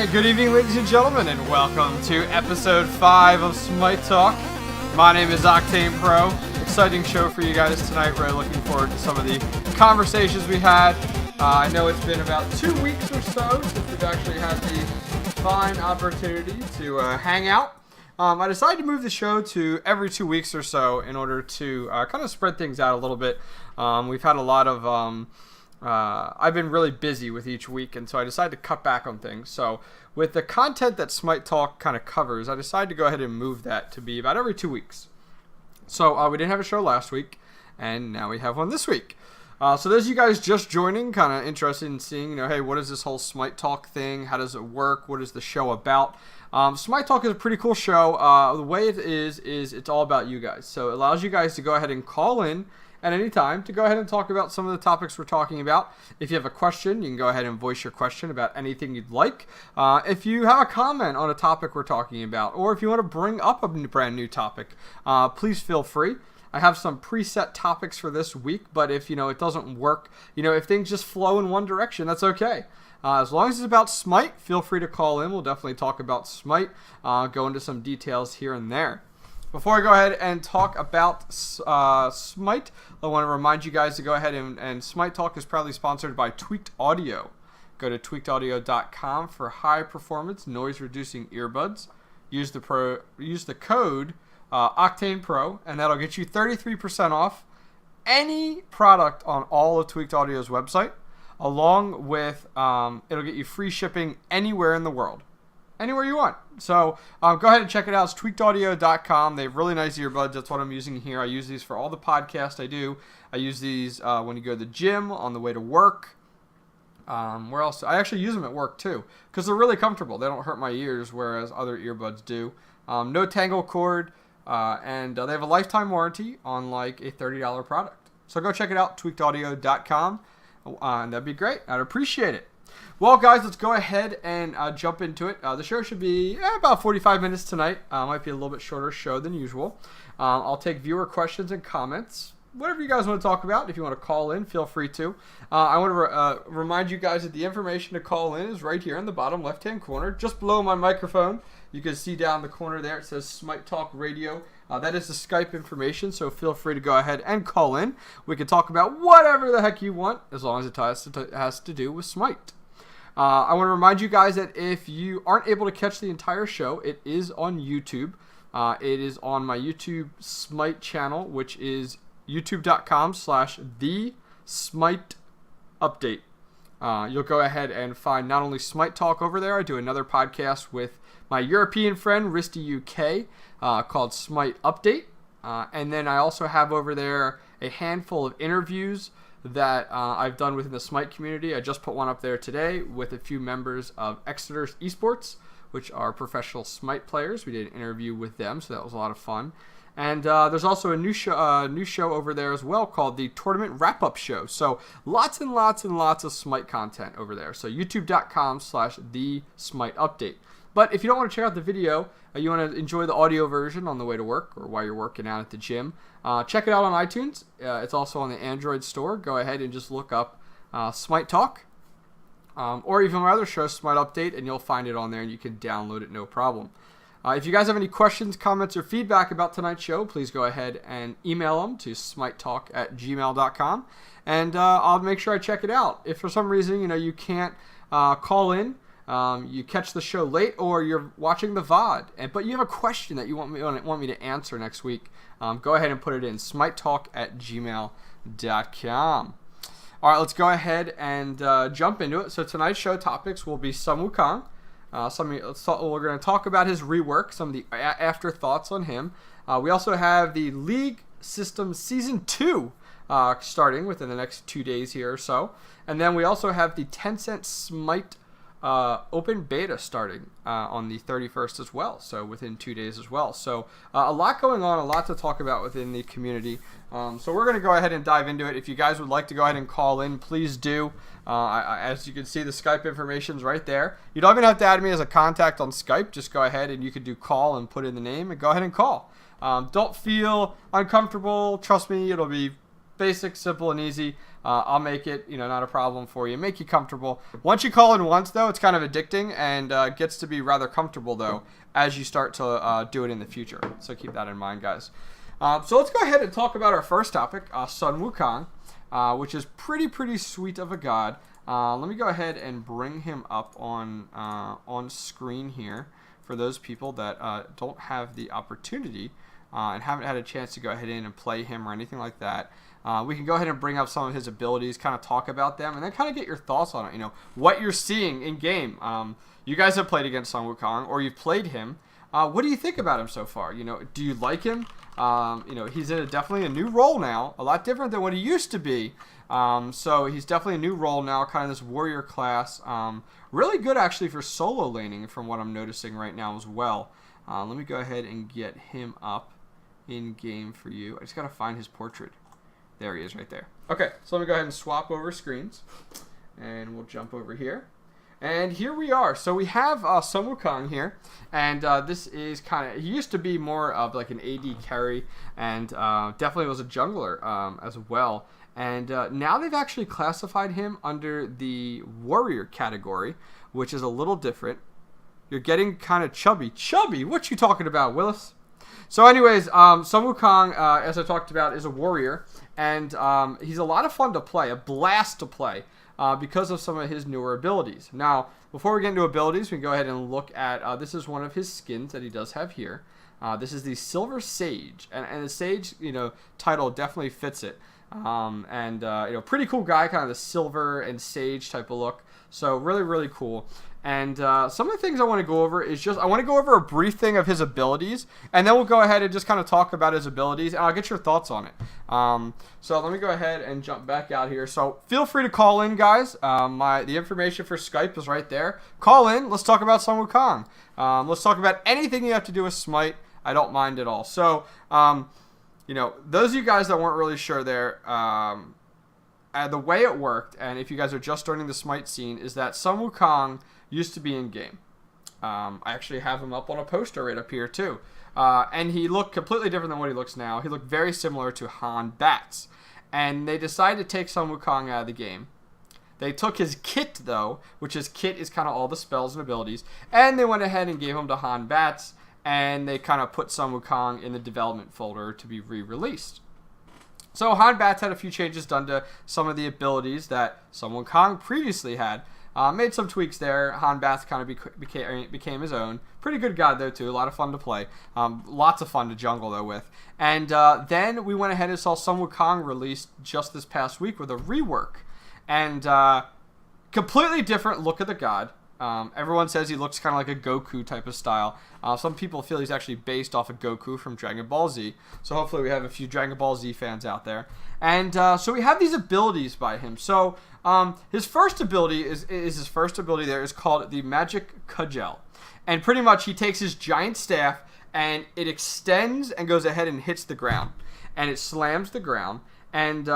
And good evening, ladies and gentlemen, and welcome to Episode 5 of Smite Talk. My name is OctanePro. Exciting show for you guys tonight. Really looking forward to some of the conversations we had. I know it's been about 2 weeks or so since we've actually had the fine opportunity to hang out. I decided to move the show to every 2 weeks or so in order to kind of spread things out a little bit. We've had a lot of... I've been really busy with each week, and so I decided to cut back on things. So with the content that Smite Talk kind of covers, I decided to go ahead and move that to be about every 2 weeks. So we didn't have a show last week, and now we have one this week. So those of you guys just joining, kind of interested in seeing, hey, what is this whole Smite Talk thing? How does it work? What is the show about? Smite Talk is a pretty cool show. The way it is it's all about you guys. So it allows you guys to go ahead and call in at any time to go ahead and talk about some of the topics we're talking about. If you have a question, you can go ahead and voice your question about anything you'd like. If you have a comment on a topic we're talking about, or if you want to bring up a brand new topic, please feel free. I have some preset topics for this week, but if it doesn't work, if things just flow in one direction, that's okay. As long as it's about Smite, feel free to call in. We'll definitely talk about Smite, go into some details here and there. Before I go ahead and talk about Smite, I want to remind you guys to go ahead and Smite Talk is proudly sponsored by Tweaked Audio. Go to tweakedaudio.com for high performance noise reducing earbuds. Use the code OctanePro, and that'll get you 33% off any product on all of Tweaked Audio's website, along with it'll get you free shipping anywhere in the world. Anywhere you want. So go ahead and check it out. It's tweakedaudio.com. They have really nice earbuds. That's what I'm using here. I use these for all the podcasts I do. I use these when you go to the gym, on the way to work. Where else? I actually use them at work too, because they're really comfortable. They don't hurt my ears, whereas other earbuds do. No tangle cord, and they have a lifetime warranty on like a $30 product. So go check it out, tweakedaudio.com, and that'd be great. I'd appreciate it. Well, guys, let's go ahead and jump into it. The show should be about 45 minutes tonight. Might be a little bit shorter show than usual. I'll take viewer questions and comments. Whatever you guys want to talk about. If you want to call in, feel free to. I want to remind you guys that the information to call in is right here in the bottom left-hand corner, just below my microphone. You can see down the corner there, it says Smite Talk Radio. That is the Skype information, so feel free to go ahead and call in. We can talk about whatever the heck you want, as long as it has to do with Smite. I want to remind you guys that if you aren't able to catch the entire show, it is on YouTube. It is on my YouTube Smite channel, which is youtube.com/the Smite Update. You'll go ahead and find not only Smite Talk over there. I do another podcast with my European friend, Risty UK, called Smite Update. And then I also have over there a handful of interviews that I've done within the Smite community. I just put one up there today with a few members of Exeter Esports, which are professional Smite players. We did an interview with them, so that was a lot of fun. And there's also a new show over there as well called the Tournament Wrap-Up Show. So lots and lots and lots of Smite content over there. So youtube.com/the Smite Update. But if you don't want to check out the video, you want to enjoy the audio version on the way to work or while you're working out at the gym, check it out on iTunes. It's also on the Android store. Go ahead and just look up Smite Talk. Or even my other show, Smite Update, and you'll find it on there and you can download it no problem. If you guys have any questions, comments, or feedback about tonight's show, please go ahead and email them to smitetalk@gmail.com, and I'll make sure I check it out. If for some reason you can't call in, you catch the show late, or you're watching the VOD, but you have a question that you want me to answer next week, go ahead and put it in smitetalk@gmail.com. All right, let's go ahead and jump into it. So tonight's show topics will be some Wukong. We're going to talk about his rework, some of the afterthoughts on him. We also have the League System Season 2 starting within the next 2 days here or so. And then we also have the Tencent Smite open beta starting on the 31st as well, so within 2 days as well. So a lot going on, a lot to talk about within the community. So we're going to go ahead and dive into it. If you guys would like to go ahead and call in, please do. As you can see, the Skype information is right there. You don't even have to add me as a contact on Skype. Just go ahead and you could do call and put in the name and go ahead and call. Don't feel uncomfortable. Trust me, it'll be basic, simple, and easy. I'll make it, not a problem for you. Make you comfortable. Once you call in once, though, it's kind of addicting and gets to be rather comfortable, though, as you start to do it in the future. So keep that in mind, guys. So let's go ahead and talk about our first topic, Sun Wukong, which is pretty sweet of a god. Let me go ahead and bring him up on screen here for those people that don't have the opportunity and haven't had a chance to go ahead in and play him or anything like that. We can go ahead and bring up some of his abilities, kind of talk about them, and then kind of get your thoughts on it. What you're seeing in game. You guys have played against Sun Wukong, or you've played him. What do you think about him so far? Do you like him? He's in definitely a new role now, a lot different than what he used to be. So he's definitely a new role now, kind of this warrior class. Really good actually for solo laning from what I'm noticing right now as well. Let me go ahead and get him up in game for you. I just got to find his portrait. There he is right there. Okay, so let me go ahead and swap over screens. And we'll jump over here. And here we are. So we have Sun Wukong here. And this is kind of... He used to be more of like an AD carry. And definitely was a jungler as well. And now they've actually classified him under the warrior category, which is a little different. You're getting kind of chubby. Chubby? What you talking about, Willis? So anyways, Sun Wukong, as I talked about, is a warrior. And he's a lot of fun to play, a blast to play, because of some of his newer abilities. Now, before we get into abilities, we can go ahead and look at, this is one of his skins that he does have here. This is the Silver Sage. And the Sage, title definitely fits it. Pretty cool guy, kind of the silver and sage type of look. So really cool. And some of the things I want to go over is I want to go over a brief thing of his abilities, and then we'll go ahead and just kind of talk about his abilities, and I'll get your thoughts on it. So let me go ahead and jump back out here. So feel free to call in, guys. The information for Skype is right there. Call in. Let's talk about Sun Wukong. Let's talk about anything you have to do with Smite. I don't mind at all. So, those of you guys that weren't really sure there, the way it worked, and if you guys are just starting the Smite scene, is that Sun Wukong used to be in game. I actually have him up on a poster right up here too. And he looked completely different than what he looks now. He looked very similar to Han Bats. And they decided to take Sun Wukong out of the game. They took his kit though, which his kit is kind of all the spells and abilities, and they went ahead and gave him to Han Bats, and they kind of put Sun Wukong in the development folder to be re-released. So Han Bats had a few changes done to some of the abilities that Sun Wukong previously had. Made some tweaks there. Han Bats kind of became his own. Pretty good god though too. A lot of fun to play. Lots of fun to jungle though with. And then we went ahead and saw Sun Wukong released just this past week with a rework. And completely different look of the god. Everyone says he looks kind of like a Goku type of style. Some people feel he's actually based off of Goku from Dragon Ball Z. So hopefully we have a few Dragon Ball Z fans out there. And so we have these abilities by him. So his first ability is called the Magic Cudgel. And pretty much he takes his giant staff and it extends and goes ahead and hits the ground. And it slams the ground. And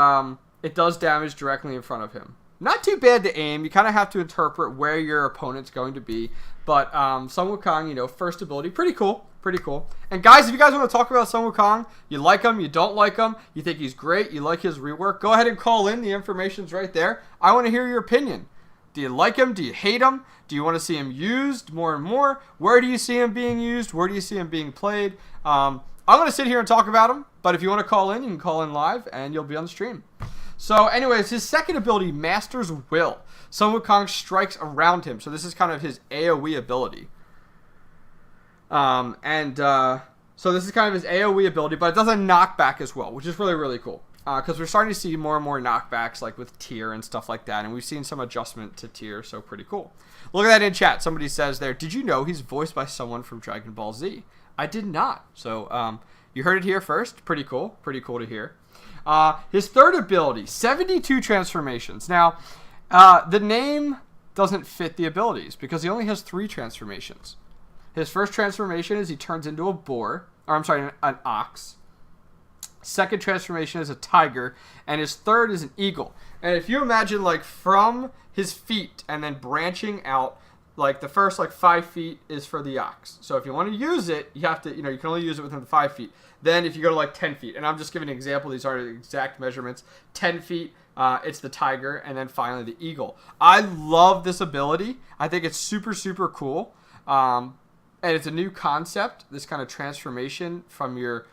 it does damage directly in front of him. Not too bad to aim. You kind of have to interpret where your opponent's going to be. But Sun Wukong, first ability, pretty cool. Pretty cool. And guys, if you guys want to talk about Sun Wukong, you like him, you don't like him, you think he's great, you like his rework, go ahead and call in. The information's right there. I want to hear your opinion. Do you like him? Do you hate him? Do you want to see him used more and more? Where do you see him being used? Where do you see him being played? I'm going to sit here and talk about him. But if you want to call in, you can call in live and you'll be on the stream. So anyways, his second ability, Master's Will. Sun Wukong strikes around him. So this is kind of his AoE ability. So this is kind of his AoE ability, but it does a knockback as well, which is really cool. Because we're starting to see more and more knockbacks, like with tier and stuff like that. And we've seen some adjustment to tier, so pretty cool. Look at that in chat. Somebody says there, did you know he's voiced by someone from Dragon Ball Z? I did not. So you heard it here first. Pretty cool. Pretty cool to hear. His third ability, 72 transformations. Now, the name doesn't fit the abilities because he only has 3 transformations. His first transformation is he turns into an ox. Second transformation is a tiger, and his third is an eagle. And if you imagine, like, from his feet and then branching out, like the first 5 feet is for the ox. So if you want to use it, you have to, you can only use it within the 5 feet. Then if you go to 10 feet, and I'm just giving an example, these are the exact measurements. 10 feet, it's the tiger, and then finally the eagle. I love this ability. I think it's super, super cool. And it's a new concept, this kind of transformation from your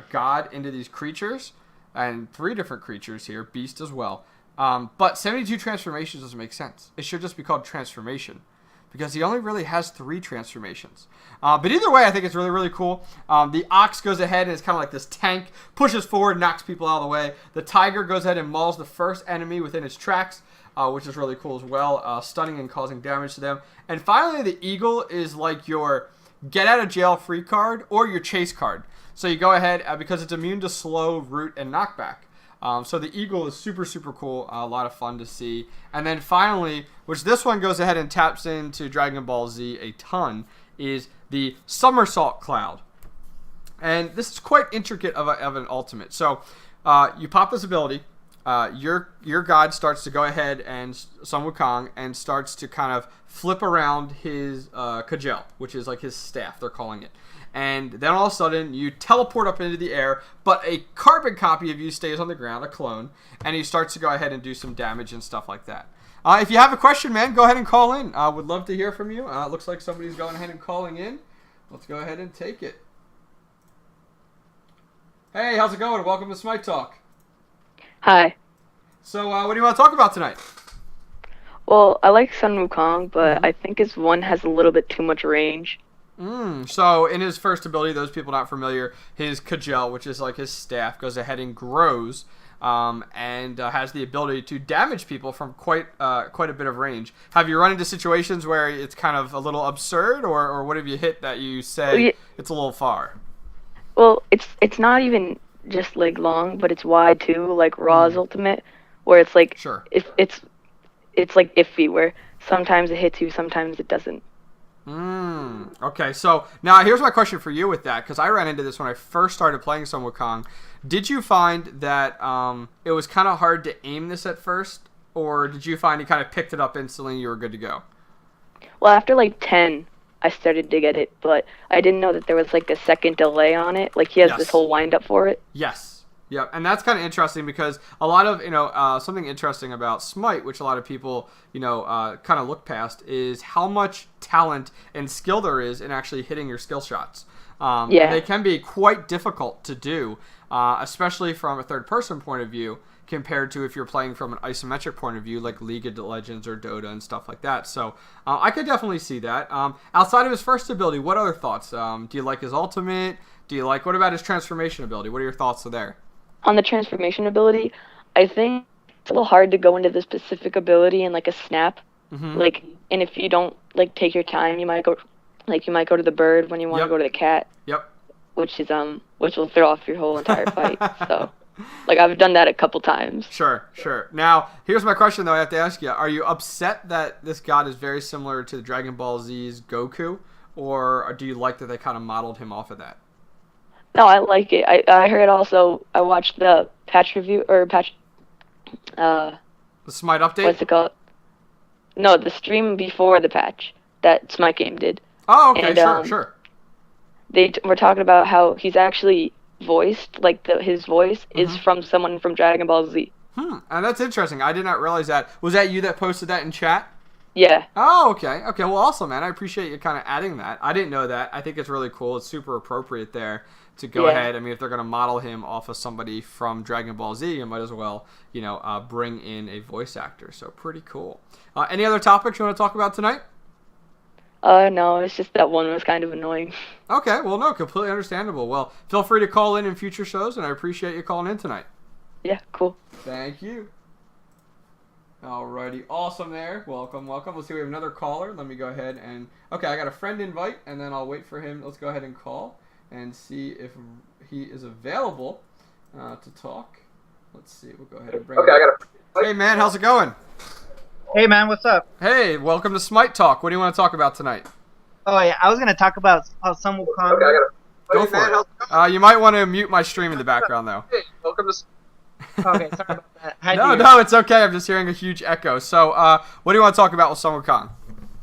god into these creatures, and 3 different creatures here, beast as well. But 72 transformations doesn't make sense. It should just be called transformation, because he only really has 3 transformations. But either way, I think it's really, really cool. The ox goes ahead and is kind of like this tank, pushes forward, knocks people out of the way. The tiger goes ahead and mauls the first enemy within its tracks, which is really cool as well, stunning and causing damage to them. And finally, the eagle is like your get out of jail free card or your chase card. So you go ahead, because it's immune to slow, root, and knockback. So the eagle is super, super cool, a lot of fun to see. And then finally, which this one goes ahead and taps into Dragon Ball Z a ton, is the somersault cloud. And this is quite intricate of an ultimate. So you pop this ability, your god starts to go ahead and Sun Wukong and starts to kind of flip around his cudgel, which is like his staff, they're calling it. And then all of a sudden, you teleport up into the air, but a carbon copy of you stays on the ground, a clone, and he starts to go ahead and do some damage and stuff like that. If you have a question, man, go ahead and call in. I would love to hear from you. It looks like somebody's going ahead and calling in. Let's go ahead and take it. Hey, how's it going? Welcome to Smite Talk. Hi. So, what do you want to talk about tonight? Well, I like Sun Wukong, but I think his one has a little bit too much range. So in his first ability, those people not familiar, his cudgel, which is like his staff, goes ahead and grows, and has the ability to damage people from quite a bit of range. Have you run into situations where it's kind of a little absurd, or what have you hit that you say it's a little far? Well, it's not even just long, but it's wide too, like Raw's ultimate, where it's like sure. it's like iffy, where sometimes it hits you, sometimes it doesn't. Okay, so now here's my question for you with that, because I ran into this when I first started playing Sun Wukong. Did you find that it was kind of hard to aim this at first, or did you find you kind of picked it up instantly and you were good to go? Well, after 10, I started to get it, but I didn't know that there was a second delay on it. He has this whole wind up for it. Yes. Yeah, and that's kind of interesting because a lot of, something interesting about Smite, which a lot of people, kind of look past, is how much talent and skill there is in actually hitting your skill shots. And they can be quite difficult to do, especially from a third-person point of view, compared to if you're playing from an isometric point of view, like League of Legends or Dota and stuff like that. So I could definitely see that. Outside of his first ability, what other thoughts? Do you like his ultimate? What about his transformation ability? What are your thoughts there? On the transformation ability, I think it's a little hard to go into the specific ability in a snap. And if you don't take your time, you might go to the bird when you want to go to the cat. Yep. Which will throw off your whole entire fight. So, I've done that a couple times. Sure. Now, here's my question though. I have to ask you: are you upset that this god is very similar to the Dragon Ball Z's Goku, or do you like that they kind of modeled him off of that? No, I like it. I heard also, I watched the patch review, or patch... the Smite Update? What's it called? No, the stream before the patch that Smite Game did. Oh, okay, sure. They were talking about how he's actually voiced, his voice is from someone from Dragon Ball Z. And that's interesting. I did not realize that. Was that you that posted that in chat? Yeah. Oh, okay. Okay, well, awesome, man. I appreciate you kind of adding that. I didn't know that. I think it's really cool. It's super appropriate there to go ahead. I mean, if they're going to model him off of somebody from Dragon Ball Z, you might as well, bring in a voice actor. So pretty cool. Any other topics you want to talk about tonight? No, it's just that one was kind of annoying. Okay, well, no, completely understandable. Well, feel free to call in future shows, and I appreciate you calling in tonight. Yeah, cool. Thank you. Alrighty, awesome there. Welcome. Let's see, we have another caller. Let me go ahead and... Okay, I got a friend invite, and then I'll wait for him. Let's go ahead and call and see if he is available to talk. Let's see. We'll go ahead and bring Hey, man, how's it going? Hey, man, what's up? Hey, welcome to Smite Talk. What do you want to talk about tonight? Oh, yeah, I was going to talk about Sun Wukong. Go for it. You might want to mute my stream in the background, though. Hey, welcome to... Okay, sorry about that. No, it's okay. I'm just hearing a huge echo. So, what do you want to talk about with Sun Wukong?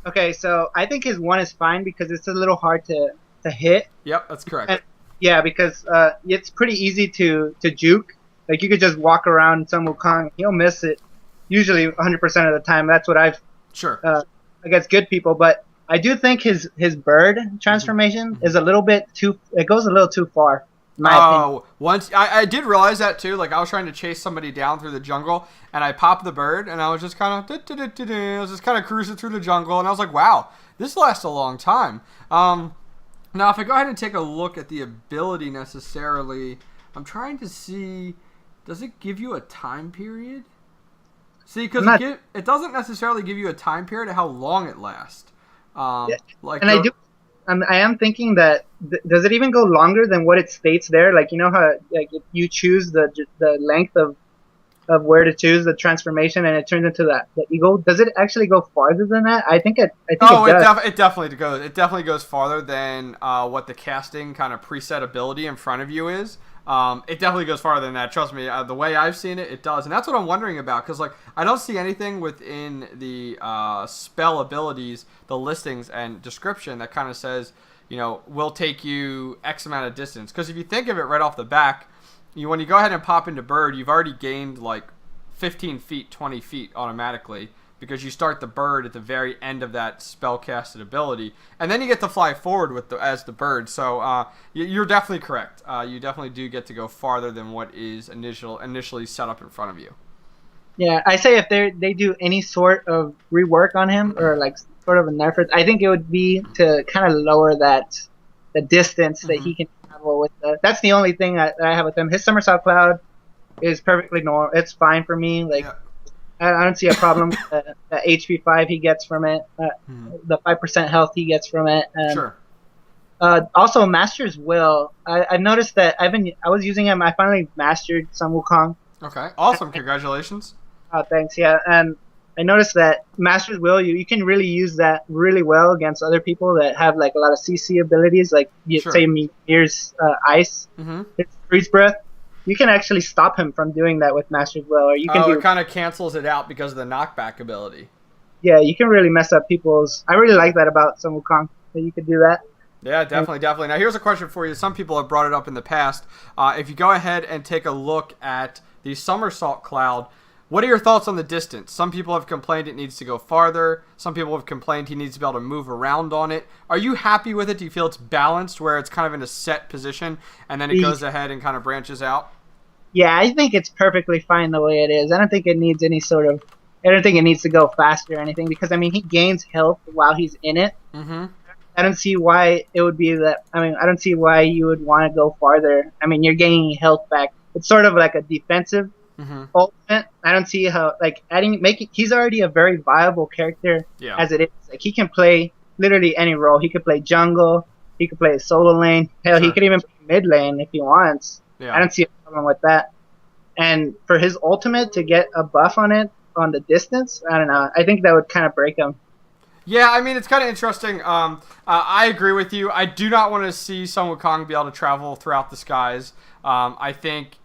Okay, so I think his 1 is fine because it's a little hard to hit. Yep, that's correct. And, yeah, because it's pretty easy to juke. Like, you could just walk around some Wukong, he'll miss it usually 100% of the time. That's what I've Sure. against good people. But I do think his bird transformation is a little bit it goes a little too far. In my opinion. Once I did realize that too. Like I was trying to chase somebody down through the jungle, and I popped the bird, and I was just kind of, I was just kind of cruising through the jungle, and I was like, wow, this lasts a long time. Now if I go ahead and take a look at the ability necessarily, I'm trying to see, does it give you a time period? See, because it doesn't necessarily give you a time period of how long it lasts. Like, and I am thinking that does it even go longer than what it states there? Like, you know how like if you choose the length of where to choose the transformation and it turns into the eagle, does it actually go farther than that? I think it does. It definitely goes. It definitely goes farther than what the casting kind of preset ability in front of you is. It definitely goes farther than that. Trust me, the way I've seen it, it does. And that's what I'm wondering about. Because, like, I don't see anything within the spell abilities, the listings and description that kind of says, you know, will take you X amount of distance. Because if you think of it right off the back, when you go ahead and pop into bird, you've already gained, like, 15 feet, 20 feet automatically. Because you start the bird at the very end of that spell casted ability, and then you get to fly forward as the bird. So you're definitely correct. You definitely do get to go farther than what is initially set up in front of you. Yeah, I say if they do any sort of rework on him or like sort of a nerf, I think it would be to kind of lower the distance that he can travel with. That's the only thing that I have with him. His somersault cloud is perfectly normal. It's fine for me. Like. Yeah. I don't see a problem with the Ep.5 he gets from it, the 5% health he gets from it. Sure. Also, Master's Will. I've noticed that I was using him. I finally mastered some Wukong. Okay, awesome. Congratulations. Thanks. Yeah, and I noticed that Master's Will, you can really use that really well against other people that have like a lot of CC abilities, like say Mir's Ice, it's Freeze Breath. You can actually stop him from doing that with Master's Will, or you can. It kind of cancels it out because of the knockback ability. Yeah, you can really mess up people's. I really like that about some Wukong, that you could do that. Yeah, definitely. Now, here's a question for you. Some people have brought it up in the past. If you go ahead and take a look at the Somersault Cloud, what are your thoughts on the distance? Some people have complained it needs to go farther. Some people have complained he needs to be able to move around on it. Are you happy with it? Do you feel it's balanced, where it's kind of in a set position, and then it goes ahead and kind of branches out? Yeah, I think it's perfectly fine the way it is. I don't think it needs any sort of. I don't think it needs to go faster or anything because I mean he gains health while he's in it. Mm-hmm. I don't see why it would be that. I mean, I don't see why you would want to go farther. I mean, you're gaining health back. It's sort of like a defensive ultimate. I don't see how like he's already a very viable character as it is. Like he can play literally any role. He could play jungle. He could play solo lane. Hell, he could even play mid lane if he wants. Yeah. I don't see a problem with that. And for his ultimate to get a buff on it on the distance, I don't know. I think that would kind of break him. Yeah, I mean, it's kind of interesting. I agree with you. I do not want to see Sun Wukong be able to travel throughout the skies. I think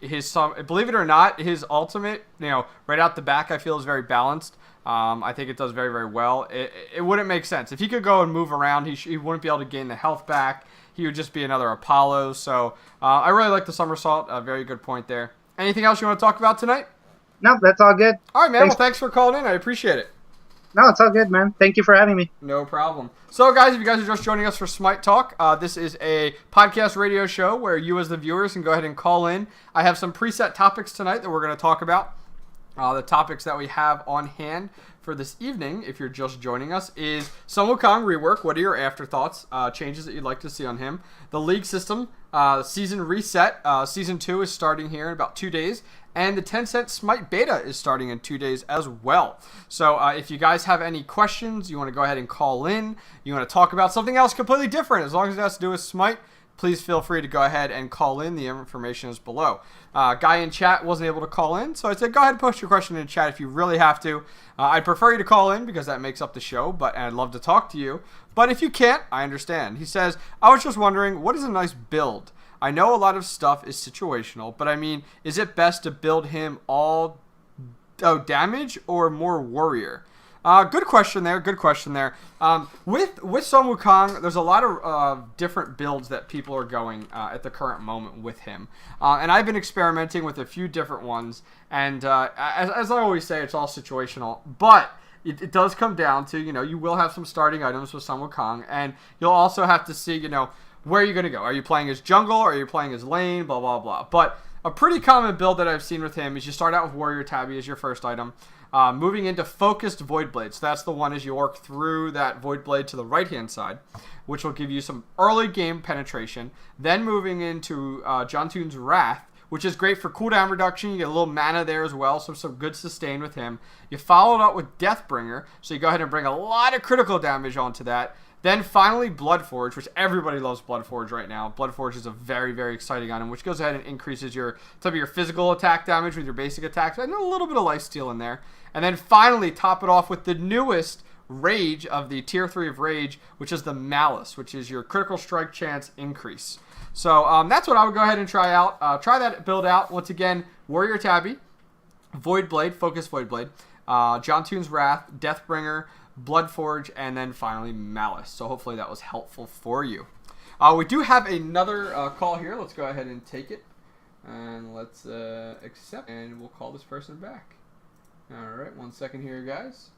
believe it or not, his ultimate, right out the back, I feel is very balanced. I think it does very, very well. It wouldn't make sense. If he could go and move around, he wouldn't be able to gain the health back. He would just be another Apollo. So I really like the somersault. Very good point there. Anything else you want to talk about tonight? No, that's all good. All right, man. Well, thanks for calling in. I appreciate it. No, it's all good, man. Thank you for having me. No problem. So, guys, if you guys are just joining us for Smite Talk, this is a podcast radio show where you as the viewers can go ahead and call in. I have some preset topics tonight that we're going to talk about. The topics that we have on hand for this evening, if you're just joining us, is Sun Wukong rework. What are your afterthoughts, changes that you'd like to see on him? The league system, season reset. Season 2 is starting here in about 2 days. And the Tencent Smite Beta is starting in 2 days as well. So if you guys have any questions, you want to go ahead and call in, you want to talk about something else completely different, as long as it has to do with Smite, please feel free to go ahead and call in. The information is below. Guy in chat wasn't able to call in, so I said go ahead and post your question in chat if you really have to. I'd prefer you to call in because that makes up the show, and I'd love to talk to you. But if you can't, I understand. He says, I was just wondering, what is a nice build? I know a lot of stuff is situational, but I mean, is it best to build him all damage or more warrior? Good question there. With Sun Wukong, there's a lot of different builds that people are going at the current moment with him. And I've been experimenting with a few different ones. And as I always say, it's all situational. But it does come down to, you will have some starting items with Sun Wukong. And you'll also have to see, where are you going to go? Are you playing as jungle? Or are you playing as lane? Blah, blah, blah. But a pretty common build that I've seen with him is you start out with Warrior Tabby as your first item. Moving into Focused Void Blade. So that's the one as you work through that Void Blade to the right-hand side, which will give you some early game penetration. Then moving into Jantun's Wrath, which is great for cooldown reduction. You get a little mana there as well, so some good sustain with him. You follow it up with Deathbringer, so you go ahead and bring a lot of critical damage onto that. Then finally Bloodforge, which everybody loves Bloodforge right now. Bloodforge is a very, very exciting item, which goes ahead and increases some of your physical attack damage with your basic attacks, and a little bit of lifesteal in there. And then finally top it off with the newest Rage of the Tier 3 of Rage, which is the Malice, which is your critical strike chance increase. So that's what I would go ahead and try out. Try that build out. Once again, Warrior Tabby, Void Blade, Focus Void Blade, Jantun's Wrath, Deathbringer, Bloodforge, and then finally Malice. So hopefully that was helpful for you. We do have another call here. Let's go ahead and take it. And let's accept, and we'll call this person back. Alright, 1 second here, guys.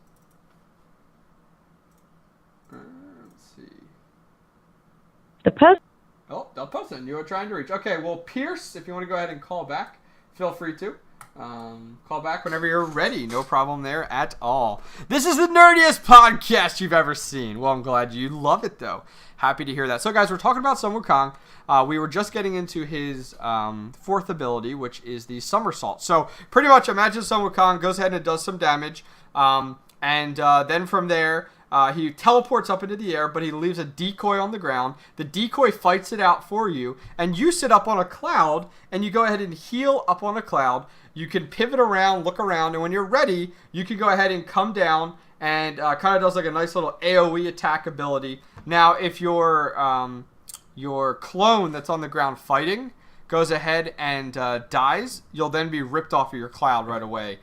Let's see. The person. Oh, the person you were trying to reach. Okay, well, Pierce, if you want to go ahead and call back, feel free to. Call back whenever you're ready. No problem there at all. This is the nerdiest podcast you've ever seen. Well, I'm glad you love it, though. Happy to hear that. So, guys, we're talking about Sun Wukong. We were just getting into his fourth ability, which is the Somersault. So, pretty much imagine Sun Wukong goes ahead and does some damage. And then from there, he teleports up into the air, but he leaves a decoy on the ground. The decoy fights it out for you, and you sit up on a cloud, and you go ahead and heal up on a cloud. You can pivot around, look around, and when you're ready, you can go ahead and come down and kind of does like a nice little AoE attack ability. Now, if your clone that's on the ground fighting goes ahead and dies, you'll then be ripped off of your cloud right away.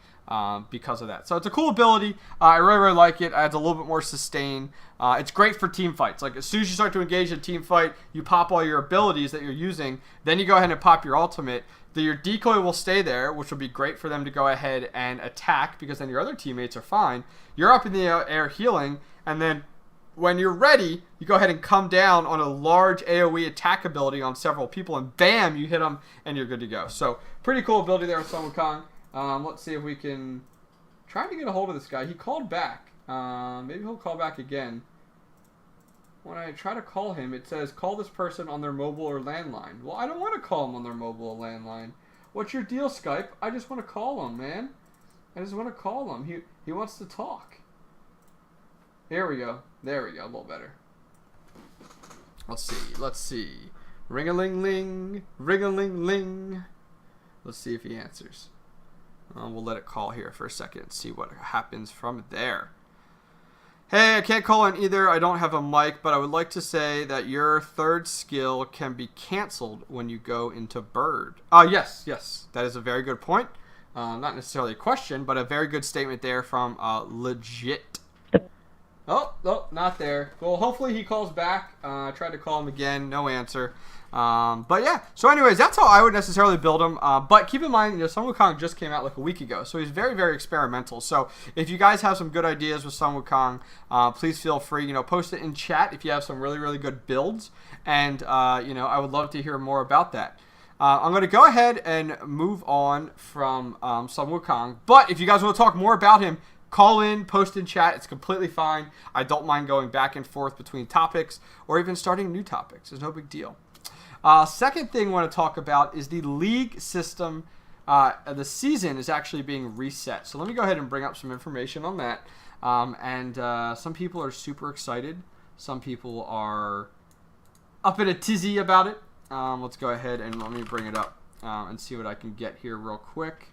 Because of that. So it's a cool ability. I really, really like it. It adds a little bit more sustain. It's great for team fights. Like as soon as you start to engage in a team fight, you pop all your abilities that you're using. Then you go ahead and pop your ultimate. Your decoy will stay there, which will be great for them to go ahead and attack because then your other teammates are fine. You're up in the air healing, and then when you're ready, you go ahead and come down on a large AoE attack ability on several people, and bam, you hit them, and you're good to go. So pretty cool ability there with Sun Wukong. Let's see if we can try to get a hold of this guy. He called back. Maybe he'll call back again. When I try to call him, it says, call this person on their mobile or landline. Well, I don't want to call him on their mobile or landline. What's your deal, Skype? I just want to call him, man. I just want to call him. He wants to talk. Here we go. There we go. A little better. Let's see. Ring-a-ling-ling. Ring-a-ling-ling. Let's see if he answers. We'll let it call here for a second and see what happens from there. Hey, I can't call in either. I don't have a mic, but I would like to say that your third skill can be canceled when you go into bird. Yes. That is a very good point. Not necessarily a question, but a very good statement there from Legit. Oh, not there. Well, hopefully he calls back. I tried to call him again. No answer. But yeah, so anyways, that's how I would necessarily build him. But keep in mind, Sun Wukong just came out like a week ago, so he's very, very experimental. So if you guys have some good ideas with Sun Wukong, please feel free, post it in chat if you have some really, really good builds. And, I would love to hear more about that. I'm going to go ahead and move on from Sun Wukong. But if you guys want to talk more about him, call in, post in chat. It's completely fine. I don't mind going back and forth between topics or even starting new topics. There's no big deal. Second thing I want to talk about is the league system. The season is actually being reset. So let me go ahead and bring up some information on that. Some people are super excited. Some people are up in a tizzy about it. Let's go ahead and let me bring it up and see what I can get here real quick.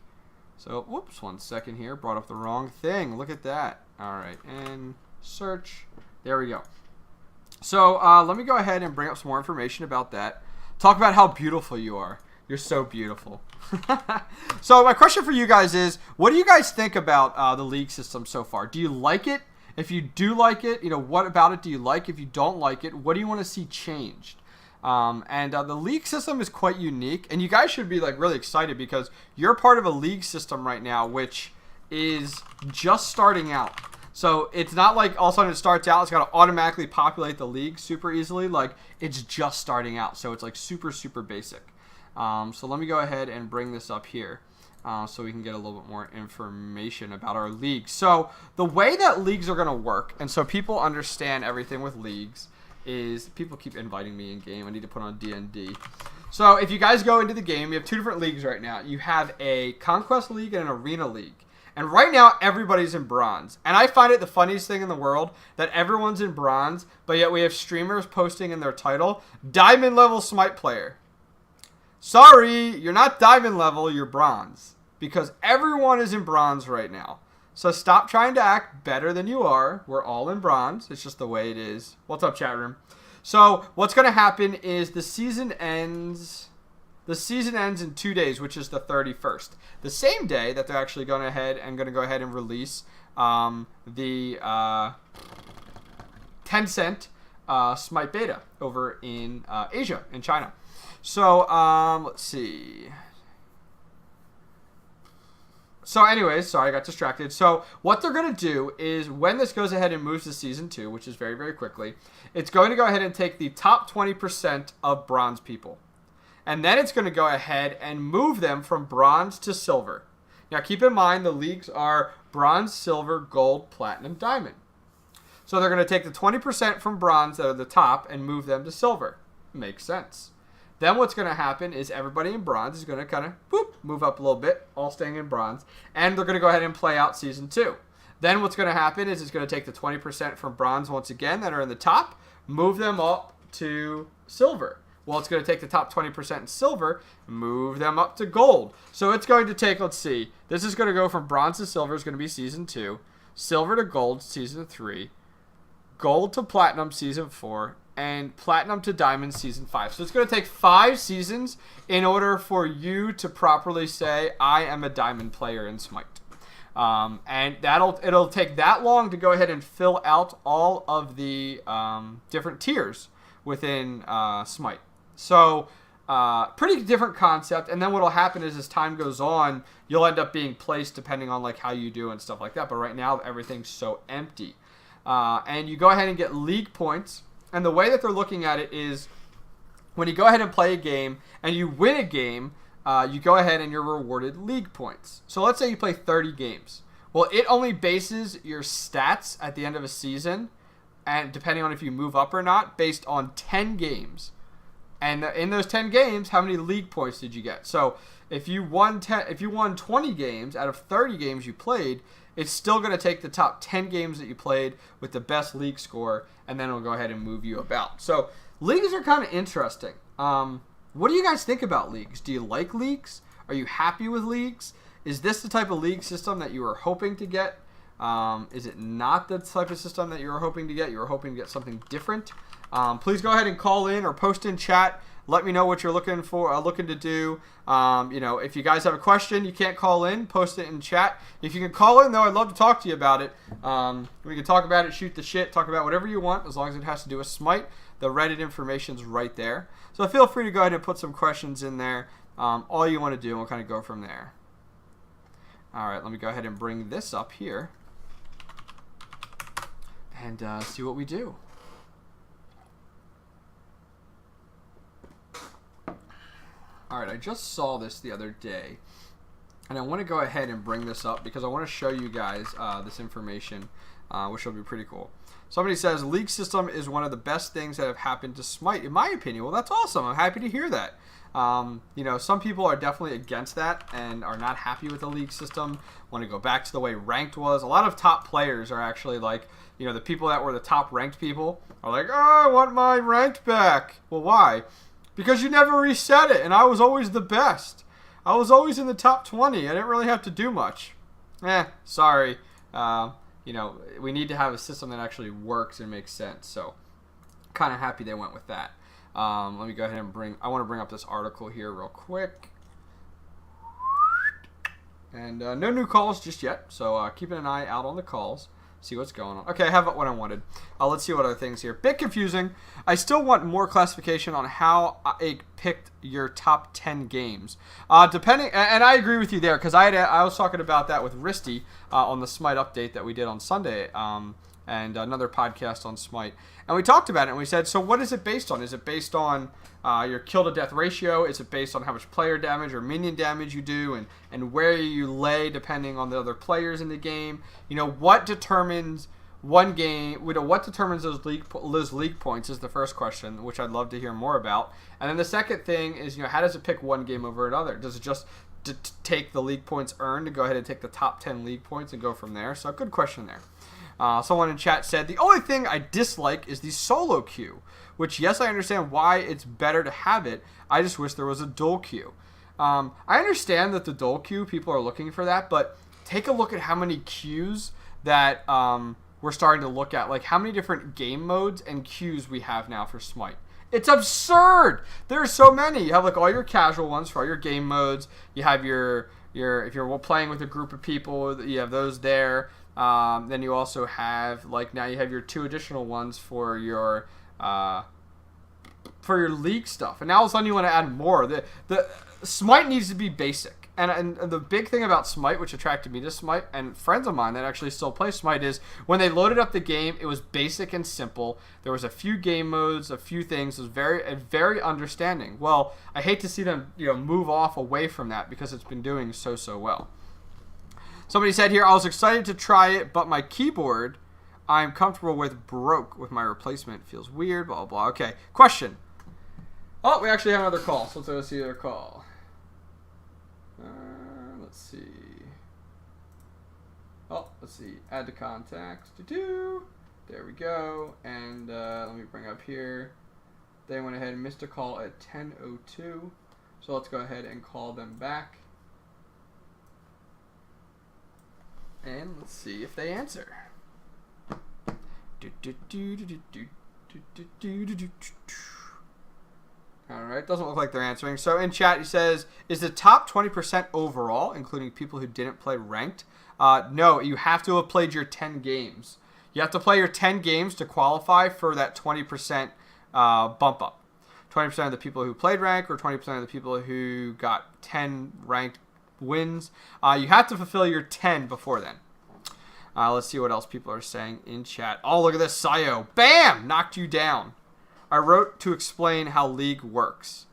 So, whoops, 1 second here. Brought up the wrong thing. Look at that. All right, and search. There we go. So, let me go ahead and bring up some more information about that. Talk about how beautiful you are. You're so beautiful. So my question for you guys is, what do you guys think about the league system so far? Do you like it? If you do like it, what about it do you like? If you don't like it, what do you want to see changed? The league system is quite unique, and you guys should be like really excited because you're part of a league system right now, which is just starting out. So it's not like all of a sudden it starts out, it's got to automatically populate the league super easily. Like, it's just starting out, so it's like super, super basic. So let me go ahead and bring this up here so we can get a little bit more information about our league. So the way that leagues are going to work, and so people understand everything with leagues, is people keep inviting me in game. I need to put on D&D. So if you guys go into the game, you have 2 different leagues right now. You have a Conquest League and an Arena League. And right now, everybody's in bronze. And I find it the funniest thing in the world that everyone's in bronze, but yet we have streamers posting in their title, Diamond Level Smite Player. Sorry, you're not diamond level, you're bronze. Because everyone is in bronze right now. So stop trying to act better than you are. We're all in bronze. It's just the way it is. What's up, chat room? So what's going to happen is the season ends in 2 days, which is the 31st. The same day that they're actually going to go ahead and release the Tencent Smite Beta over in Asia, in China. So, let's see. So anyways, sorry, I got distracted. So what they're going to do is when this goes ahead and moves to Season 2, which is very, very quickly, it's going to go ahead and take the top 20% of bronze people. And then it's going to go ahead and move them from bronze to silver. Now keep in mind the leagues are bronze, silver, gold, platinum, diamond. So they're going to take the 20% from bronze that are the top and move them to silver. Makes sense. Then what's going to happen is everybody in bronze is going to kind of move up a little bit, all staying in bronze, and they're going to go ahead and play out Season 2. Then what's going to happen is it's going to take the 20% from bronze once again that are in the top, move them up to silver. Well, it's going to take the top 20% in silver, move them up to gold. So it's going to take, let's see, this is going to go from bronze to silver is going to be Season 2, silver to gold, Season 3, gold to platinum, Season 4, and platinum to diamond, Season 5. So it's going to take 5 seasons in order for you to properly say, I am a diamond player in Smite. And it'll take that long to go ahead and fill out all of the different tiers within Smite. So pretty different concept. And then what'll happen is as time goes on, you'll end up being placed depending on like how you do and stuff like that. But right now, everything's so empty. And you go ahead and get league points. And the way that they're looking at it is when you go ahead and play a game and you win a game, you go ahead and you're rewarded league points. So let's say you play 30 games. Well, it only bases your stats at the end of a season, and depending on if you move up or not, based on 10 games. And in those 10 games, how many league points did you get? So if you won 20 games out of 30 games you played, it's still going to take the top 10 games that you played with the best league score, and then it'll go ahead and move you about. So leagues are kind of interesting. What do you guys think about leagues? Do you like leagues? Are you happy with leagues? Is this the type of league system that you were hoping to get? Is it not the type of system that you were hoping to get? You were hoping to get something different? Please go ahead and call in or post in chat. Let me know what you're looking to do. If you guys have a question, you can't call in, post it in chat. If you can call in, though, I'd love to talk to you about it. We can talk about it, shoot the shit, talk about whatever you want, as long as it has to do with Smite. The Reddit information's right there. So feel free to go ahead and put some questions in there. All you want to do, and we'll kind of go from there. All right, let me go ahead and bring this up here and see what we do. All right, I just saw this the other day, and I want to go ahead and bring this up because I want to show you guys this information, which will be pretty cool. Somebody says, league system is one of the best things that have happened to Smite, in my opinion. Well, that's awesome. I'm happy to hear that. Some people are definitely against that and are not happy with the league system, want to go back to the way ranked was. A lot of top players are actually like, the people that were the top ranked people are like, oh, I want my ranked back. Well, why? Because you never reset it, and I was always the best. I was always in the top 20. I didn't really have to do much. Sorry. We need to have a system that actually works and makes sense. So, kind of happy they went with that. Let me go ahead and I want to bring up this article here real quick. And no new calls just yet, so keeping an eye out on the calls. See what's going on. Okay, I have what I wanted. Let's see what other things here. Bit confusing. I still want more classification on how I picked your top 10 games. Depending, and I agree with you there, because I was talking about that with Risty on the Smite update that we did on Sunday, and another podcast on Smite. And we talked about it, and we said, so what is it based on? Is it based on your kill-to-death ratio? Is it based on how much player damage or minion damage you do, and where you lay depending on the other players in the game? What determines one game? What determines those league points is the first question, which I'd love to hear more about. And then the second thing is, how does it pick one game over another? Does it just take the league points earned and go ahead and take the top 10 league points and go from there? So good question there. Someone in chat said, the only thing I dislike is the solo queue, which, yes, I understand why it's better to have it. I just wish there was a dual queue. I understand that the dual queue, people are looking for that, but take a look at how many queues that we're starting to look at, like how many different game modes and queues we have now for Smite. It's absurd. There are so many. You have like all your casual ones for all your game modes. You have your if you're playing with a group of people, you have those there. Then you also have, like, now you have your 2 additional ones for your league stuff. And now all of a sudden you want to add more. The Smite needs to be basic. And the big thing about Smite, which attracted me to Smite, and friends of mine that actually still play Smite, is when they loaded up the game, it was basic and simple. There was a few game modes, a few things. It was very understanding. Well, I hate to see them move off away from that because it's been doing so well. Somebody said here, I was excited to try it, but my keyboard I'm comfortable with broke with my replacement. Feels weird, blah, blah, blah. Okay, question. Oh, we actually have another call, so let's go see their call. Let's see. Oh, let's see. Add to contacts. There we go. And let me bring up here. They went ahead and missed a call at 10:02. So let's go ahead and call them back. And let's see if they answer. Alright, doesn't look like they're answering. So in chat he says, is the top 20% overall, including people who didn't play ranked? No, you have to have played your 10 games. You have to play your 10 games to qualify for that 20% bump up. 20% of the people who played rank or 20% of the people who got 10 ranked wins. You have to fulfill your 10 before then. Let's see what else people are saying in chat. Oh, look at this, Sayo. Bam! Knocked you down. I wrote to explain how League works.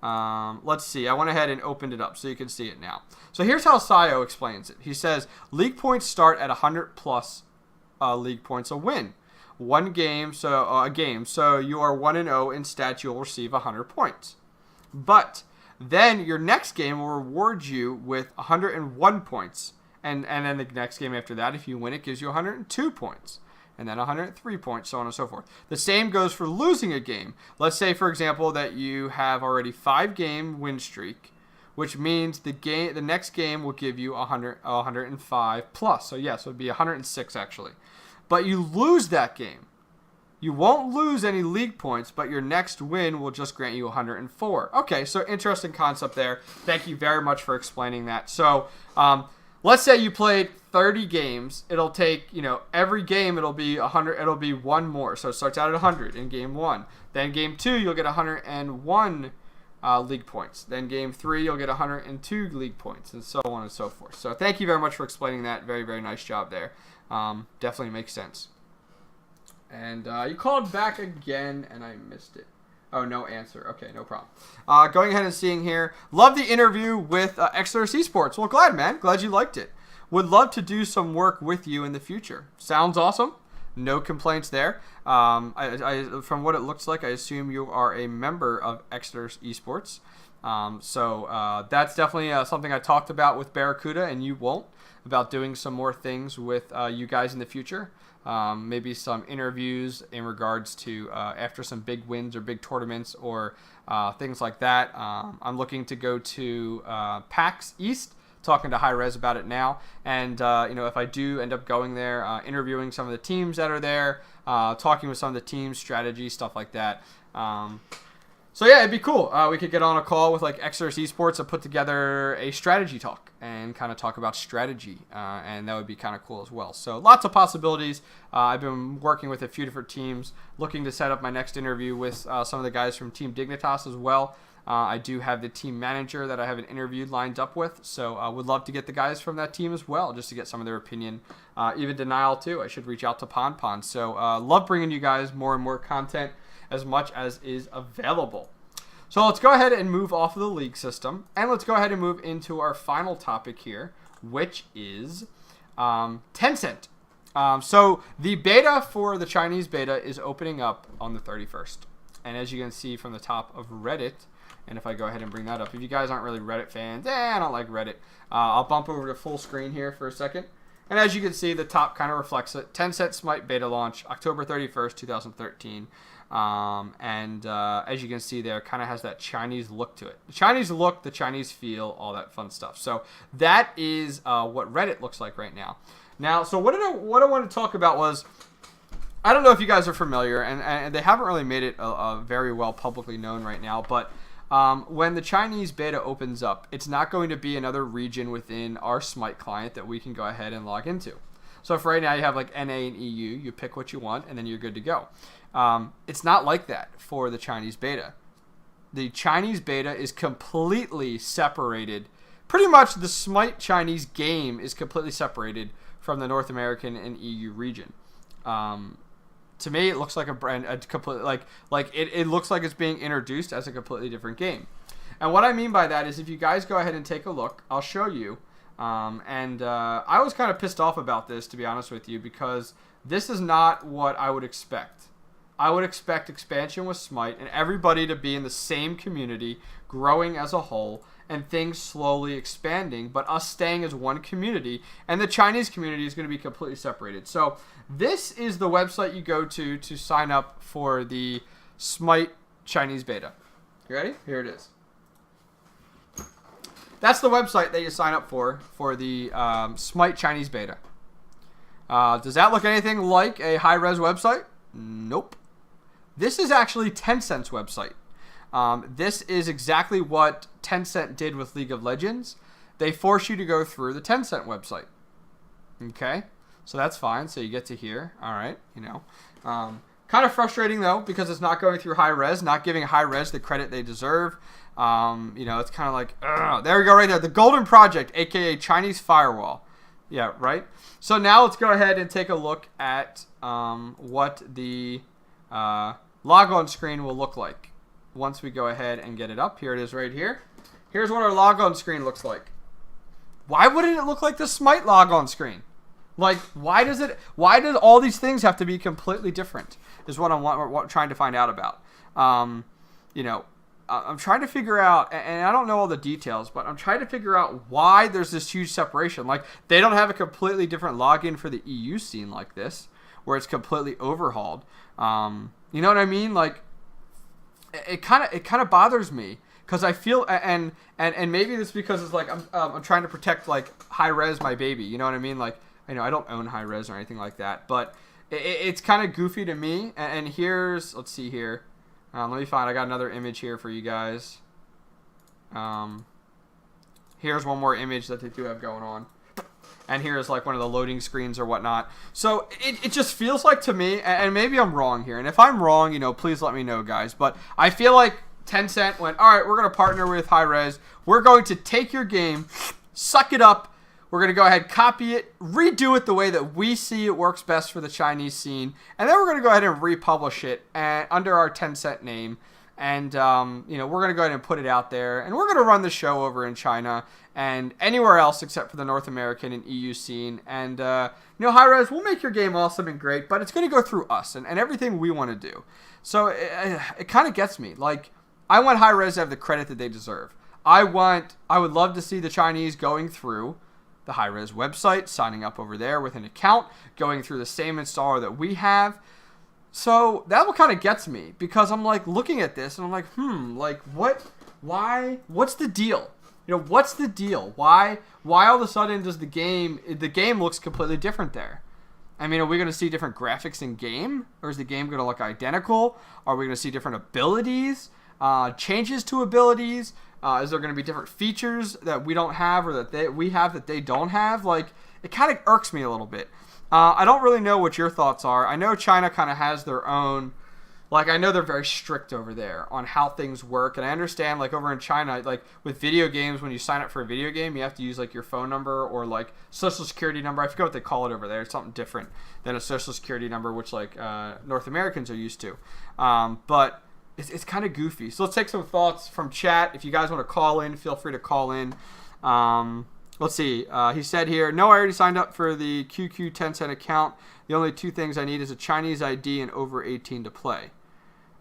Let's see. I went ahead and opened it up so you can see it now. So here's how Sayo explains it. He says, League points start at 100 plus League points a win. One game, so a game. So you are 1-0 in stats, you'll receive 100 points. But then your next game will reward you with 101 points. And then the next game after that, if you win, it gives you 102 points. And then 103 points, so on and so forth. The same goes for losing a game. Let's say, for example, that you have already 5-game win streak, which means the next game will give you 105 plus. So yes, it would be 106 actually. But you lose that game. You won't lose any league points, but your next win will just grant you 104. Okay, so interesting concept there. Thank you very much for explaining that. So, let's say you played 30 games. It'll take, every game it'll be 100. It'll be one more. So it starts out at 100 in game 1. Then game 2 you'll get 101 league points. Then game 3 you'll get 102 league points, and so on and so forth. So thank you very much for explaining that. Very, very nice job there. Definitely makes sense. And you called back again, and I missed it. Oh, no answer. Okay, no problem. Going ahead and seeing here. Love the interview with Exodus Esports. Well, glad, man. Glad you liked it. Would love to do some work with you in the future. Sounds awesome. No complaints there. From what it looks like, I assume you are a member of Exodus Esports. So that's definitely something I talked about with Barracuda, and you won't, about doing some more things with you guys in the future. Maybe some interviews in regards to after some big wins or big tournaments or things like that. I'm looking to go to PAX East, talking to Hi-Rez about it now. And, if I do end up going there, interviewing some of the teams that are there, talking with some of the teams, strategy, stuff like that. So yeah, it'd be cool. We could get on a call with like Exodus Esports and put together a strategy talk and kind of talk about strategy, and that would be kind of cool as well. So lots of possibilities. I've been working with a few different teams, looking to set up my next interview with some of the guys from Team Dignitas as well. I do have the team manager that I have an interview lined up with, so I would love to get the guys from that team as well, just to get some of their opinion. Even Denial too. I should reach out to Pon. So love bringing you guys more and more content as much as is available. So let's go ahead and move off of the league system, and let's go ahead and move into our final topic here, which is Tencent. So the beta for the Chinese beta is opening up on the 31st. And as you can see from the top of Reddit, and if I go ahead and bring that up, if you guys aren't really Reddit fans, I don't like Reddit, I'll bump over to full screen here for a second. And as you can see, the top kind of reflects it. Tencent Smite beta launch, October 31st, 2013. As you can see there, kind of has that Chinese look to it. The Chinese look, the Chinese feel, all that fun stuff. So that is what Reddit looks like right now. Now, so what I want to talk about was, I don't know if you guys are familiar, and they haven't really made it very well publicly known right now, but when the Chinese beta opens up, it's not going to be another region within our Smite client that we can go ahead and log into. So for right now, you have like NA and EU, you pick what you want, and then you're good to go. It's not like that for the Chinese beta. The Chinese beta is completely separated. Pretty much the Smite Chinese game is completely separated from the North American and EU region. To me, it looks like it looks like it's being introduced as a completely different game. And what I mean by that is, if you guys go ahead and take a look, I'll show you. I was kind of pissed off about this, to be honest with you, because this is not what I would expect. I would expect expansion with Smite and everybody to be in the same community, growing as a whole, and things slowly expanding, but us staying as one community, and the Chinese community is going to be completely separated. So this is the website you go to sign up for the Smite Chinese beta. You ready? Here it is. That's the website that you sign up for the Smite Chinese beta. Does that look anything like a Hi-Rez website? Nope. This is actually Tencent's website. This is exactly what Tencent did with League of Legends. They force you to go through the Tencent website. Okay? So that's fine. So you get to here. All right. Kind of frustrating, though, because it's not going through Hi-Rez, not giving Hi-Rez the credit they deserve. It's kind of like, there we go right there. The Golden Project, a.k.a. Chinese Firewall. Yeah, right? So now let's go ahead and take a look at what the logon screen will look like once we go ahead and get it up. Here it is right here. Here's what our logon screen looks like. Why wouldn't it look like the Smite logon screen? Like, why does all these things have to be completely different is what I'm trying to find out about. I'm trying to figure out, and I don't know all the details, but I'm trying to figure out why there's this huge separation. Like, they don't have a completely different login for the EU scene like this, where it's completely overhauled. You know what I mean? Like, it kind of bothers me, because I feel, and maybe it's because it's like I'm trying to protect like Hi-Rez, my baby. You know what I mean? Like, I don't own Hi-Rez or anything like that, but it's kind of goofy to me. And here's, let's see here. Let me find. I got another image here for you guys. Here's one more image that they do have going on. And here's like one of the loading screens or whatnot. So it just feels like to me, and maybe I'm wrong here. And if I'm wrong, please let me know, guys. But I feel like Tencent went, all right, we're going to partner with Hi-Rez. We're going to take your game, suck it up. We're going to go ahead, copy it, redo it the way that we see it works best for the Chinese scene. And then we're going to go ahead and republish it under our Tencent name. And, we're going to go ahead and put it out there. And we're going to run the show over in China and anywhere else except for the North American and EU scene. And, Hi-Rez, we'll make your game awesome and great, but it's going to go through us and everything we want to do. So it kind of gets me. Like, I want Hi-Rez to have the credit that they deserve. I would love to see the Chinese going through the Hi-Rez website, signing up over there with an account, going through the same installer that we have. So that what kind of gets me, because I'm like looking at this and I'm like, what's the deal? What's the deal? Why all of a sudden does the game looks completely different there? I mean, are we going to see different graphics in game, or is the game going to look identical? Are we going to see different abilities? changes to abilities? Is there going to be different features that we don't have or that we have that they don't have? Like, it kind of irks me a little bit. I don't really know what your thoughts are. I know China kind of has their own, like, I know they're very strict over there on how things work. And I understand, like, over in China, like, with video games, when you sign up for a video game, you have to use, like, your phone number or, like, social security number. I forget what they call it over there. It's something different than a social security number, which, like, North Americans are used to. But it's kind of goofy. So let's take some thoughts from chat. If you guys want to call in, feel free to call in. Let's see. He said here, no, I already signed up for the QQ Tencent account. The only two things I need is a Chinese ID and over 18 to play.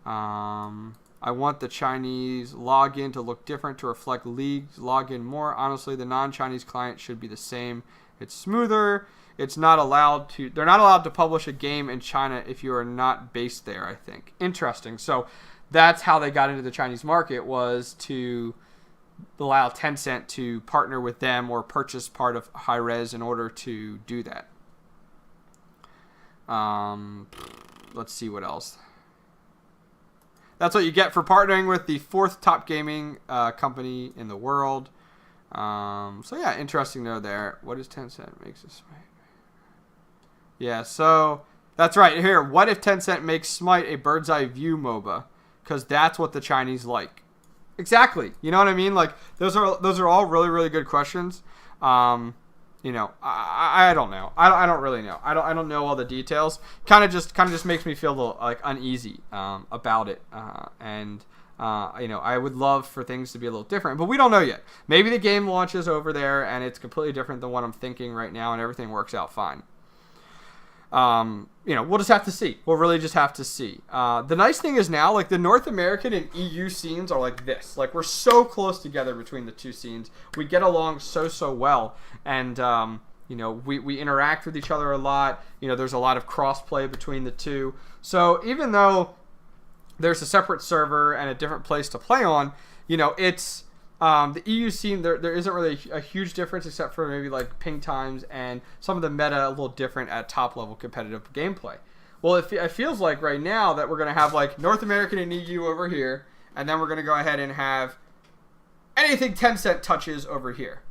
I want the Chinese login to look different to reflect League's login more. Honestly, the non-Chinese client should be the same. It's smoother. They're not allowed to publish a game in China if you are not based there, I think. Interesting. So that's how they got into the Chinese market, was to allow Tencent to partner with them or purchase part of Hi-Rez in order to do that. Let's see what else. That's what you get for partnering with the fourth top gaming company in the world. So yeah, interesting to know there. What is Tencent makes us Smite? Yeah, so that's right here. What if Tencent makes Smite a bird's eye view MOBA? Because that's what the Chinese like. Exactly. You know what I mean? Like, those are all really, really good questions. You know, I don't know. I don't really know. I don't know all the details. Kind of just makes me feel a little like uneasy about it. You know, I would love for things to be a little different, but we don't know yet. Maybe the game launches over there and it's completely different than what I'm thinking right now, and everything works out fine. You know, we'll just have to see. We'll really just have to see. The nice thing is now, like, the North American and EU scenes are like this. Like, we're so close together between the two scenes. We get along so well. And, you know, we interact with each other a lot. You know, there's a lot of cross-play between the two. So even though there's a separate server and a different place to play on, you know, it's... the EU scene, there isn't really a huge difference except for maybe like ping times and some of the meta a little different at top level competitive gameplay. Well, it feels like right now that we're going to have like North American and EU over here, and then we're going to go ahead and have anything Tencent touches over here.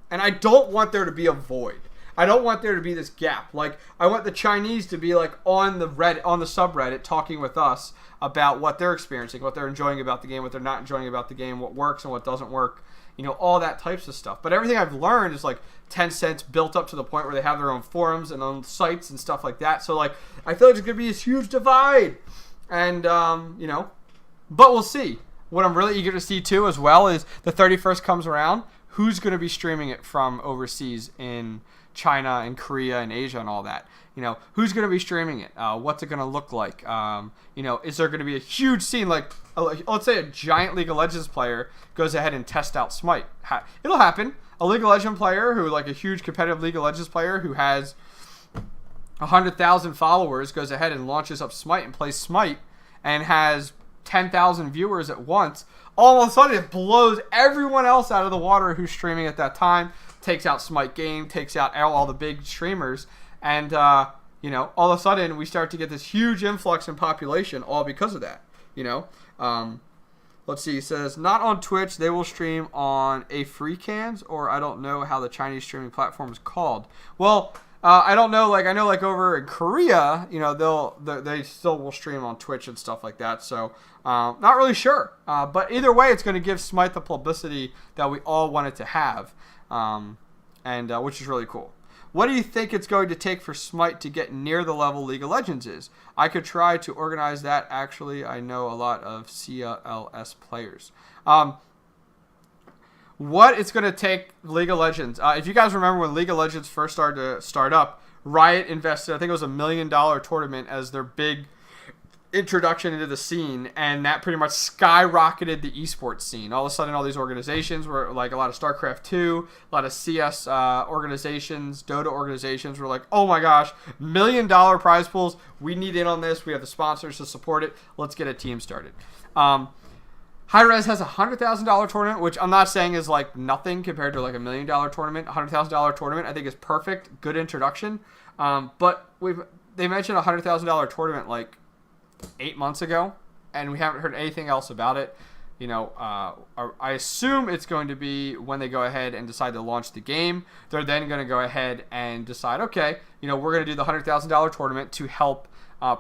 And I don't want there to be a void. I don't want there to be this gap. Like, I want the Chinese to be like on the subreddit talking with us about what they're experiencing, what they're enjoying about the game, what they're not enjoying about the game, what works and what doesn't work, you know, all that types of stuff. But everything I've learned is like Tencent's built up to the point where they have their own forums and own sites and stuff like that. So like, I feel like there's going to be this huge divide. And, you know, but we'll see. What I'm really eager to see too as well is the 31st comes around. Who's going to be streaming it from overseas in China and Korea and Asia and all that? You know, who's going to be streaming it? What's it going to look like? You know, is there going to be a huge scene like, let's say a giant League of Legends player goes ahead and tests out Smite? It'll happen. A League of Legends player who, like a huge competitive League of Legends player who has 100,000 followers goes ahead and launches up Smite and plays Smite and has 10,000 viewers at once. All of a sudden, it blows everyone else out of the water who's streaming at that time, takes out Smite Game, takes out all the big streamers, and, you know, all of a sudden, we start to get this huge influx in population, all because of that, you know. Let's see, it says, not on Twitch, they will stream on Afrikaans, or I don't know how the Chinese streaming platform is called. Well, I don't know, like, I know, like, over in Korea, you know, they still will stream on Twitch and stuff like that, so, not really sure. But either way, it's going to give Smite the publicity that we all wanted to have, which is really cool. What do you think it's going to take for Smite to get near the level League of Legends is? I could try to organize that. Actually, I know a lot of CLS players. What it's going to take League of Legends. If you guys remember when League of Legends first started to start up, Riot invested, I think it was $1 million tournament as their big introduction into the scene, and that pretty much skyrocketed the esports scene. All of a sudden, all these organizations were like a lot of StarCraft 2, a lot of CS organizations, Dota organizations were like, oh my gosh, $1 million prize pools. We need in on this. We have the sponsors to support it. Let's get a team started. Hi-Rez has a $100,000 tournament, which I'm not saying is like nothing compared to like $1 million tournament. $100,000 tournament, I think, is perfect. Good introduction. But they mentioned a $100,000 tournament like 8 months ago, and we haven't heard anything else about it. I assume it's going to be when they go ahead and decide to launch the game. They're then going to go ahead and decide, okay, we're going to do the $100,000 tournament to help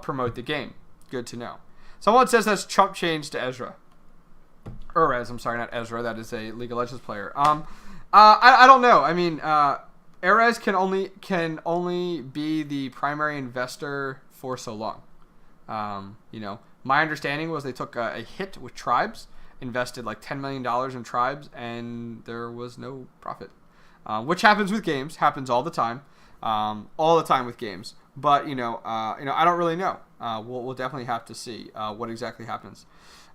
promote the game. Good to know. Someone says that's chump change to Ezra. Hi-Rez, I'm sorry, not Ezra. That is a League of Legends player. I don't know. I mean, Hi-Rez can only be the primary investor for so long. My understanding was they took a hit with Tribes, invested like $10 million in Tribes, and there was no profit. Which happens with games, happens all the time with games. But I don't really know. We'll definitely have to see what exactly happens.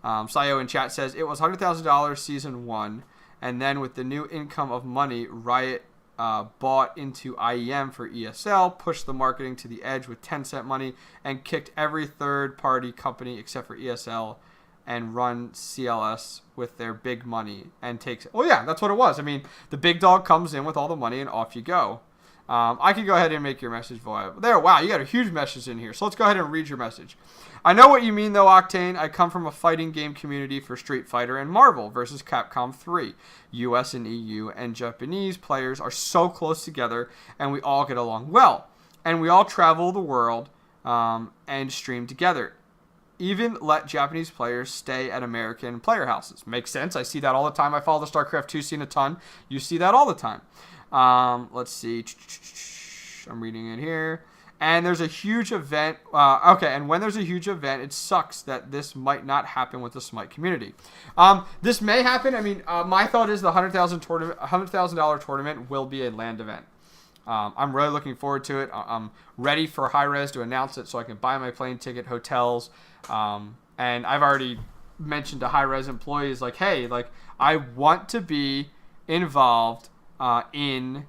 Sayo in chat says it was $100,000 season 1, and then with the new income of money, Riot bought into IEM for ESL, pushed the marketing to the edge with Tencent money, and kicked every third-party company except for ESL and run CLS with their big money and takes... Oh, yeah, that's what it was. I mean, the big dog comes in with all the money and off you go. I can go ahead and make your message viable. There, wow, you got a huge message in here. So let's go ahead and read your message. I know what you mean, though, Octane. I come from a fighting game community for Street Fighter and Marvel versus Capcom 3. US and EU and Japanese players are so close together, and we all get along well. And we all travel the world and stream together. Even let Japanese players stay at American player houses. Makes sense. I see that all the time. I follow the StarCraft 2 scene a ton. You see that all the time. Let's see. I'm reading it here. And there's a huge event. And when there's a huge event, it sucks that this might not happen with the Smite community. This may happen. I mean, my thought is the $100,000 tournament will be a land event. I'm really looking forward to it. I'm ready for Hi-Rez to announce it so I can buy my plane ticket, hotels. And I've already mentioned to Hi-Rez employees, like, hey, like, I want to be involved in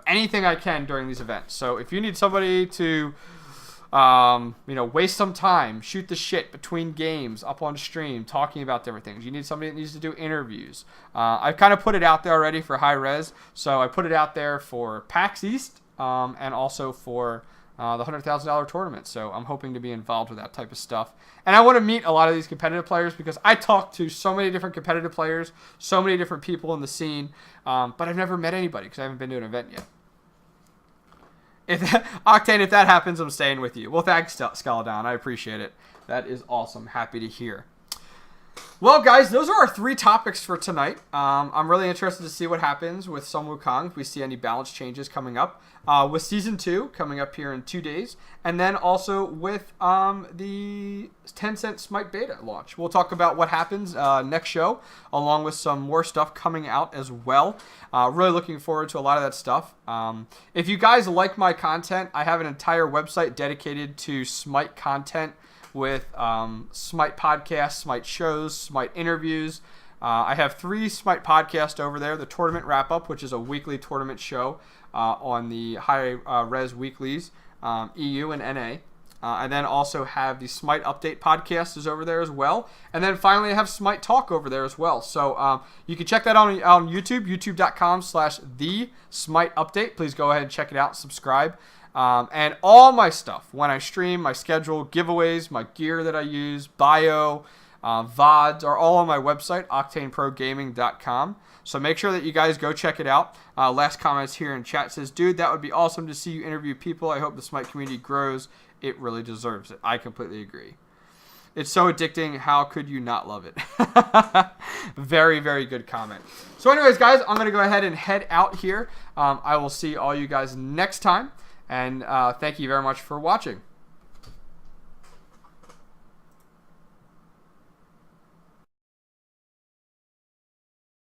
anything I can during these events. So if you need somebody to waste some time, shoot the shit between games, up on stream, talking about different things, you need somebody that needs to do interviews. I've kind of put it out there already for Hi-Rez, so I put it out there for PAX East and also for the $100,000 tournament. So I'm hoping to be involved with that type of stuff. And I want to meet a lot of these competitive players because I talk to so many different competitive players, so many different people in the scene, but I've never met anybody because I haven't been to an event yet. Octane, if that happens, I'm staying with you. Well, thanks, Scaladon. I appreciate it. That is awesome. Happy to hear. Well, guys, those are our 3 topics for tonight. I'm really interested to see what happens with some Wukong, if we see any balance changes coming up. With Season 2 coming up here in 2 days. And then also with the Tencent Smite Beta launch. We'll talk about what happens next show, along with some more stuff coming out as well. Really looking forward to a lot of that stuff. If you guys like my content, I have an entire website dedicated to Smite content, with Smite podcasts, Smite shows, Smite interviews. I have 3 Smite podcasts over there. The Tournament Wrap-Up, which is a weekly tournament show on the Hi-Rez weeklies, EU and NA. And then also have the Smite Update Podcast is over there as well. And then finally I have Smite Talk over there as well. So you can check that out on YouTube, youtube.com/the Smite Update. Please go ahead and check it out, subscribe. And all my stuff, when I stream, my schedule, giveaways, my gear that I use, bio, VODs, are all on my website, OctaneProGaming.com. So make sure that you guys go check it out. Last comments here in chat says, dude, that would be awesome to see you interview people. I hope the Smite community grows. It really deserves it. I completely agree. It's so addicting. How could you not love it? Very, very good comment. So anyways, guys, I'm going to go ahead and head out here. I will see all you guys next time. And thank you very much for watching.